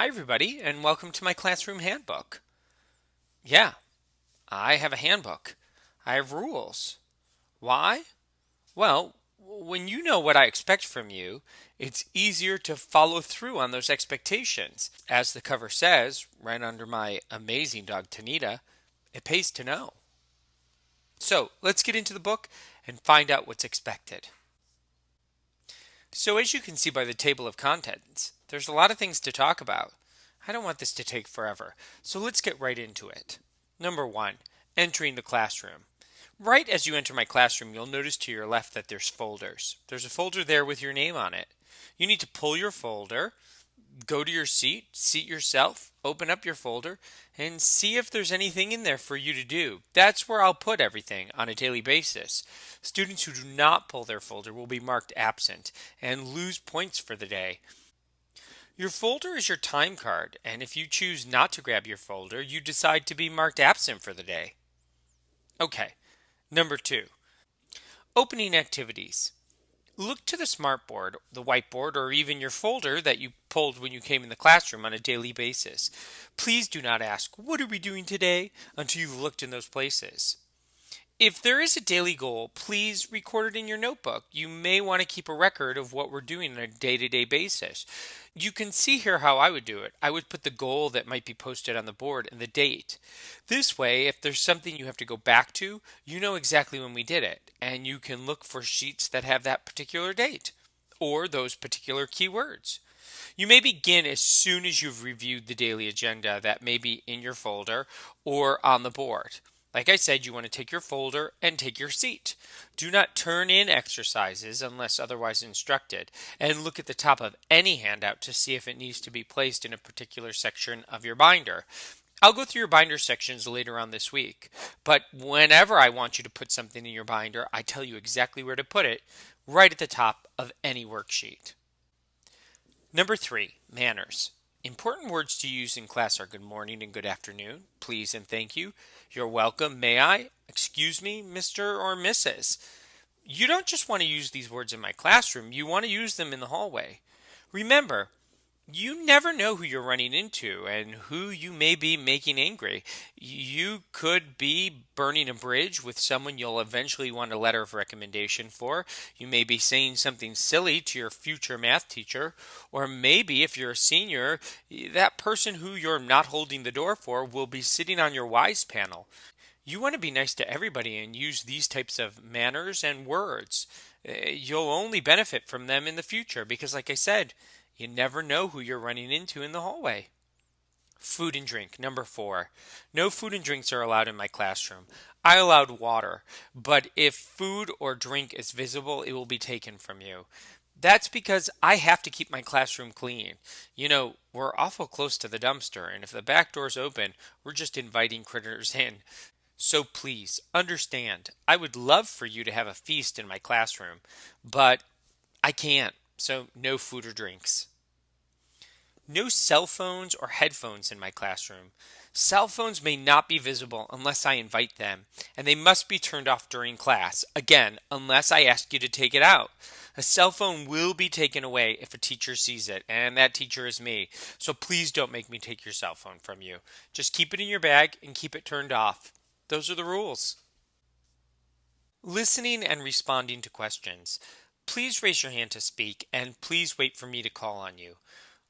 Hi, everybody, and welcome to my classroom handbook. Yeah, I have a handbook. I have rules. Why? Well, when you know what I expect from you, it's easier to follow through on those expectations. As the cover says, right under my amazing dog Tanita, it pays to know. So let's get into the book and find out what's expected. So, as you can see by the table of contents, there's a lot of things to talk about. I don't want this to take forever, so let's get right into it. Number one, entering the classroom. Right as you enter my classroom, you'll notice to your left that there's folders. There's a folder there with your name on it. You need to pull your folder, go to your seat yourself, open up your folder, and see if there's anything in there for you to do. That's where I'll put everything on a daily basis. Students who do not pull their folder will be marked absent and lose points for the day. Your folder is your time card, and if you choose not to grab your folder, you decide to be marked absent for the day. Okay, number two, opening activities. Look to the smartboard, the whiteboard, or even your folder that you pulled when you came in the classroom on a daily basis. Please do not ask, "What are we doing today?" until you've looked in those places. If there is a daily goal, please record it in your notebook. You may want to keep a record of what we're doing on a day-to-day basis. You can see here how I would do it. I would put the goal that might be posted on the board and the date. This way, if there's something you have to go back to, you know exactly when we did it, and you can look for sheets that have that particular date or those particular keywords. You may begin as soon as you've reviewed the daily agenda that may be in your folder or on the board. Like I said, you want to take your folder and take your seat. Do not turn in exercises unless otherwise instructed, and look at the top of any handout to see if it needs to be placed in a particular section of your binder. I'll go through your binder sections later on this week, but whenever I want you to put something in your binder, I tell you exactly where to put it, right at the top of any worksheet. Number three, manners. Important words to use in class are good morning and good afternoon, please and thank you, you're welcome, may I, excuse me, Mr. or Mrs. You don't just want to use these words in my classroom, you want to use them in the hallway. Remember, you never know who you're running into and who you may be making angry. You could be burning a bridge with someone you'll eventually want a letter of recommendation for. You may be saying something silly to your future math teacher. Or maybe if you're a senior, that person who you're not holding the door for will be sitting on your WISE panel. You want to be nice to everybody and use these types of manners and words. You'll only benefit from them in the future because, like I said, you never know who you're running into in the hallway. Food and drink. Number four. No food and drinks are allowed in my classroom. I allowed water, but if food or drink is visible, it will be taken from you. That's because I have to keep my classroom clean. You know, we're awful close to the dumpster, and if the back door's open, we're just inviting critters in. So please understand, I would love for you to have a feast in my classroom, but I can't. So no food or drinks. No cell phones or headphones in my classroom. Cell phones may not be visible unless I invite them, and they must be turned off during class, again, unless I ask you to take it out. A cell phone will be taken away if a teacher sees it, and that teacher is me. So please don't make me take your cell phone from you. Just keep it in your bag and keep it turned off. Those are the rules. Listening and responding to questions. Please raise your hand to speak, and please wait for me to call on you.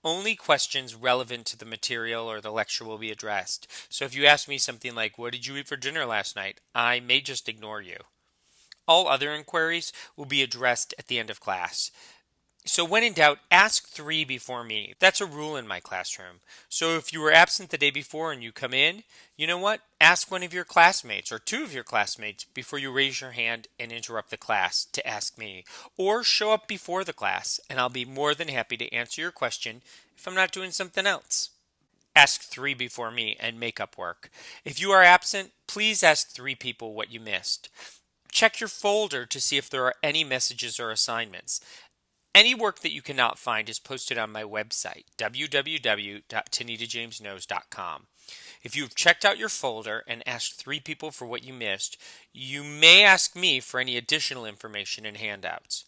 Only questions relevant to the material or the lecture will be addressed. So if you ask me something like, "What did you eat for dinner last night?" I may just ignore you. All other inquiries will be addressed at the end of class. So when in doubt, ask three before me. That's a rule in my classroom. So if you were absent the day before and you come in, you know what? Ask one of your classmates or two of your classmates before you raise your hand and interrupt the class to ask me. Or show up before the class and I'll be more than happy to answer your question if I'm not doing something else. Ask three before me and make up work. If you are absent, please ask three people what you missed. Check your folder to see if there are any messages or assignments. Any work that you cannot find is posted on my website, www.tanitajamesknows.com. If you've checked out your folder and asked three people for what you missed, you may ask me for any additional information and handouts.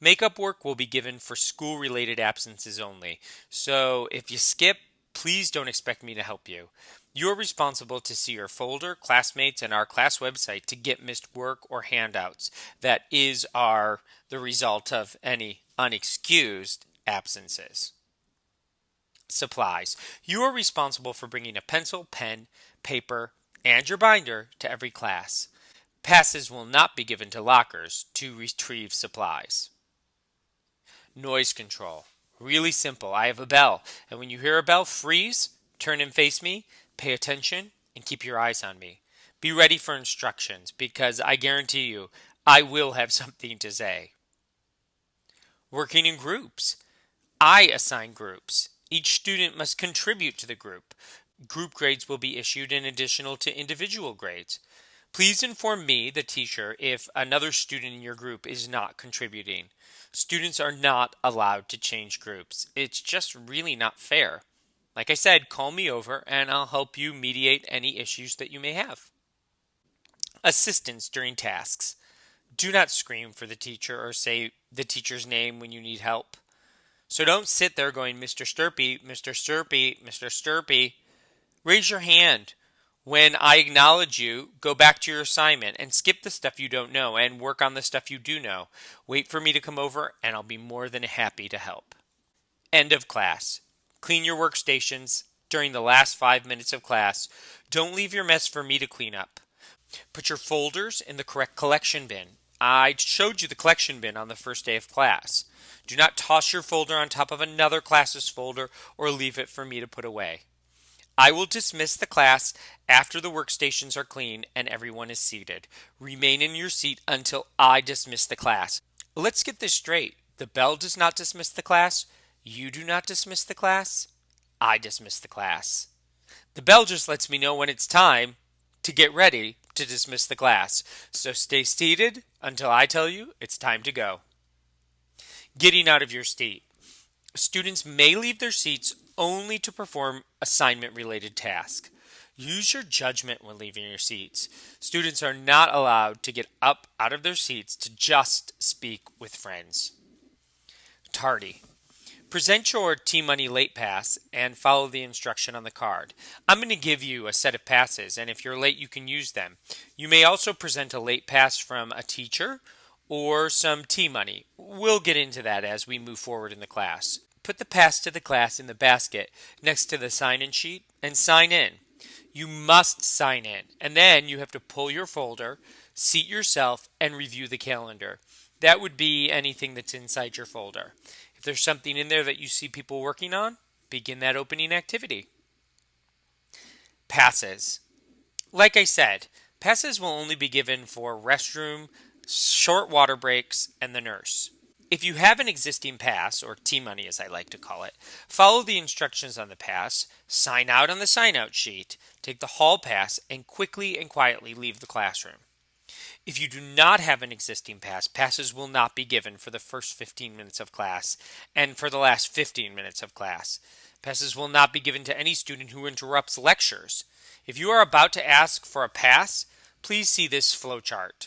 Makeup work will be given for school-related absences only, so if you skip, please don't expect me to help you. You're responsible to see your folder, classmates, and our class website to get missed work or handouts. That is the result of any unexcused absences. Supplies. You are responsible for bringing a pencil, pen, paper, and your binder to every class. Passes will not be given to lockers to retrieve supplies. Noise control. Really simple. I have a bell, and when you hear a bell, freeze, turn and face me, pay attention, and keep your eyes on me. Be ready for instructions, because I guarantee you, I will have something to say. Working in groups. I assign groups. Each student must contribute to the group. Group grades will be issued in addition to individual grades. Please inform me, the teacher, if another student in your group is not contributing. Students are not allowed to change groups. It's just really not fair. Like I said, call me over and I'll help you mediate any issues that you may have. Assistance during tasks. Do not scream for the teacher or say the teacher's name when you need help. So don't sit there going, Mr. Stirpe, Mr. Stirpe, Mr. Stirpe. Raise your hand. When I acknowledge you, go back to your assignment and skip the stuff you don't know and work on the stuff you do know. Wait for me to come over and I'll be more than happy to help. End of class. Clean your workstations during the last 5 minutes of class. Don't leave your mess for me to clean up. Put your folders in the correct collection bin. I showed you the collection bin on the first day of class. Do not toss your folder on top of another class's folder or leave it for me to put away. I will dismiss the class after the workstations are clean and everyone is seated. Remain in your seat until I dismiss the class. Let's get this straight. The bell does not dismiss the class. You do not dismiss the class. I dismiss the class. The bell just lets me know when it's time to get ready to dismiss the class. So stay seated until I tell you it's time to go. Getting out of your seat. Students may leave their seats only to perform assignment-related tasks. Use your judgment when leaving your seats. Students are not allowed to get up out of their seats to just speak with friends. Tardy. Present your T-Money late pass and follow the instruction on the card. I'm going to give you a set of passes, and if you're late, you can use them. You may also present a late pass from a teacher or some T-Money. We'll get into that as we move forward in the class. Put the pass to the class in the basket next to the sign-in sheet and sign in. You must sign in, and then you have to pull your folder, seat yourself, and review the calendar. That would be anything that's inside your folder. If there's something in there that you see people working on, begin that opening activity. Passes. Like I said, passes will only be given for restroom, short water breaks, and the nurse. If you have an existing pass, or T-Money as I like to call it, follow the instructions on the pass, sign out on the sign-out sheet, take the hall pass, and quickly and quietly leave the classroom. If you do not have an existing pass, passes will not be given for the first 15 minutes of class and for the last 15 minutes of class. Passes will not be given to any student who interrupts lectures. If you are about to ask for a pass, please see this flowchart.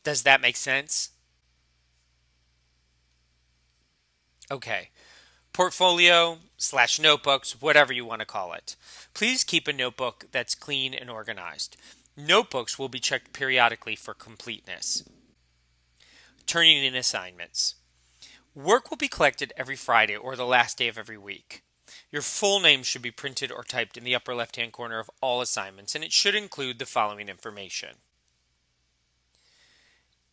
Does that make sense? Okay. Portfolio/notebooks, whatever you want to call it. Please keep a notebook that's clean and organized. Notebooks will be checked periodically for completeness. Turning in assignments. Work will be collected every Friday or the last day of every week. Your full name should be printed or typed in the upper left-hand corner of all assignments, and it should include the following information.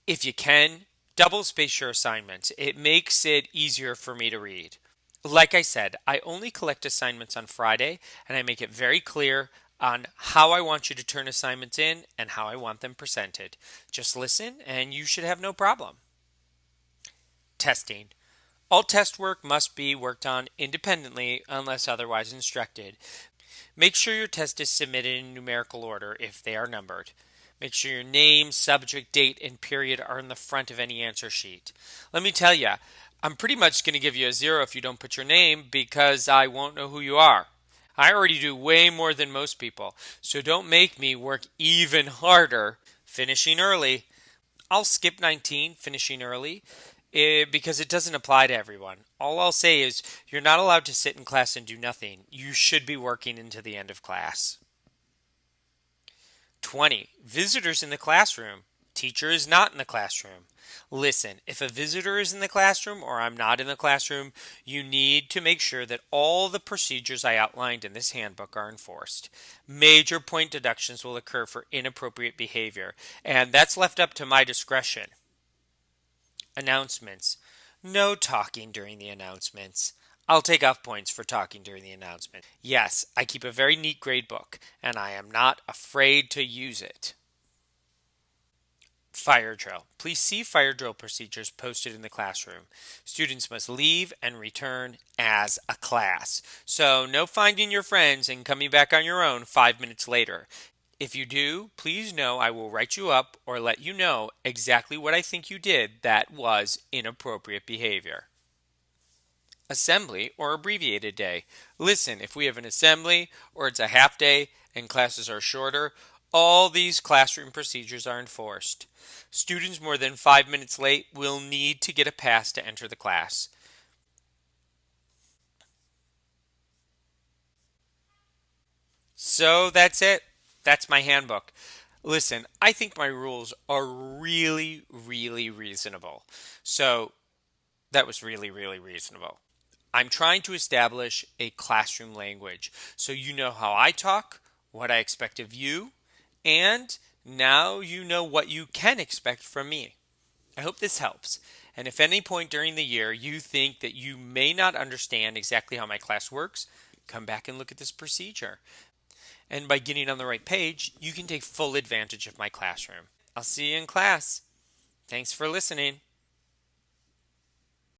If you can, double space your assignments. It makes it easier for me to read. Like I said, I only collect assignments on Friday, and I make it very clear on how I want you to turn assignments in and how I want them presented. Just listen, and you should have no problem. Testing. All test work must be worked on independently unless otherwise instructed. Make sure your test is submitted in numerical order if they are numbered. Make sure your name, subject, date, and period are in the front of any answer sheet. Let me tell you, I'm pretty much going to give you a 0 if you don't put your name because I won't know who you are. I already do way more than most people, so don't make me work even harder finishing early. I'll skip 19, finishing early, because it doesn't apply to everyone. All I'll say is you're not allowed to sit in class and do nothing. You should be working into the end of class. 20. Visitors in the classroom. Teacher is not in the classroom. Listen, if a visitor is in the classroom or I'm not in the classroom, you need to make sure that all the procedures I outlined in this handbook are enforced. Major point deductions will occur for inappropriate behavior, and that's left up to my discretion. Announcements. No talking during the announcements. I'll take off points for talking during the announcement. Yes, I keep a very neat grade book, and I am not afraid to use it. Fire drill. Please see fire drill procedures posted in the classroom. Students must leave and return as a class. So, no finding your friends and coming back on your own 5 minutes later. If you do, please know I will write you up or let you know exactly what I think you did that was inappropriate behavior. Assembly or abbreviated day. Listen, if we have an assembly or it's a half day and classes are shorter, all these classroom procedures are enforced. Students more than 5 minutes late will need to get a pass to enter the class. So that's it. That's my handbook. Listen, I think my rules are really, really reasonable. So that was really, really reasonable. I'm trying to establish a classroom language so you know how I talk, what I expect of you, and now you know what you can expect from me. I hope this helps. And if at any point during the year you think that you may not understand exactly how my class works, come back and look at this procedure. And by getting on the right page, you can take full advantage of my classroom. I'll see you in class. Thanks for listening.